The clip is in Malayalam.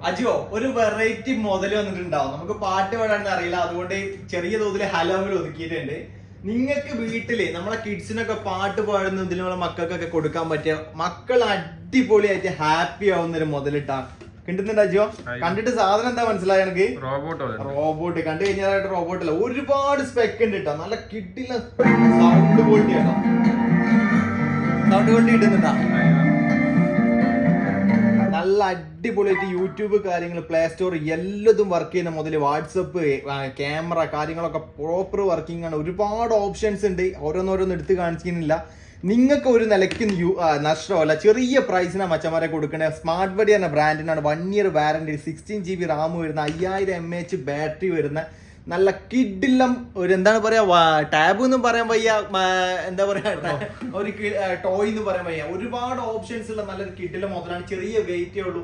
അജിയോ ഒരു വെറൈറ്റി മുതൽ വന്നിട്ടുണ്ടാവും. നമുക്ക് പാട്ട് പാടാനൊന്നും അറിയില്ല, അതുകൊണ്ട് ചെറിയ തോതിൽ ഹലോമിൽ ഒതുക്കിയിട്ടുണ്ട്. നിങ്ങൾക്ക് വീട്ടില് നമ്മളെ കിഡ്സിനൊക്കെ പാട്ട് പാടുന്ന ഇതിലുള്ള മക്കൾക്കൊക്കെ കൊടുക്കാൻ പറ്റിയ, മക്കൾ അടിപൊളിയായിട്ട് ഹാപ്പി ആവുന്ന ഒരു മുതലിട്ടാ കിട്ടുന്നുണ്ട്. അജിയോ കണ്ടിട്ട് സാധനം എന്താ മനസ്സിലായ എനിക്ക്? റോബോട്ട് കണ്ടു കഴിഞ്ഞാൽ റോബോട്ട് അല്ല, ഒരുപാട് സ്പെക്ക് ഉണ്ട് കേട്ടോ. നല്ല കിട്ടില്ല സൗണ്ട് ക്വാളിറ്റി കേട്ടോ, സൗണ്ട് ക്വാളിറ്റി കിട്ടുന്നുണ്ടാ. നല്ല അടിപൊളിയായിട്ട് യൂട്യൂബ് കാര്യങ്ങൾ, പ്ലേ സ്റ്റോർ എല്ലാതും വർക്ക് ചെയ്യുന്ന മുതൽ വാട്സപ്പ്, ക്യാമറ കാര്യങ്ങളൊക്കെ പ്രോപ്പർ വർക്കിംഗ് ആണ്. ഒരുപാട് ഓപ്ഷൻസ് ഉണ്ട്, ഓരോന്നോരോന്ന് എടുത്ത് കാണിക്കുന്നില്ല. നിങ്ങൾക്ക് ഒരു നിലയ്ക്ക് നഷ്ടമല്ല. ചെറിയ പ്രൈസിനാണ് മച്ചന്മാരെ കൊടുക്കണേ. സ്മാർട്ട് ബഡി എന്ന ബ്രാൻഡിനാണ് 1 year വാറന്റി, 16 GB റാം വരുന്ന, 5000 mAh ബാറ്ററി വരുന്ന നല്ല കിഡില്ലം ഒരു എന്താണ് പറയാ, ടാബ് എന്നും പറയാൻ വയ്യ, എന്താ പറയാ ഒരു ടോയ് എന്ന് പറയാൻ വയ്യ. ഒരുപാട് ഓപ്ഷൻസ് ഉള്ള നല്ലൊരു കിഡില്ലം മുതലാണ്. ചെറിയ വെയിറ്റേ ഉള്ളൂ.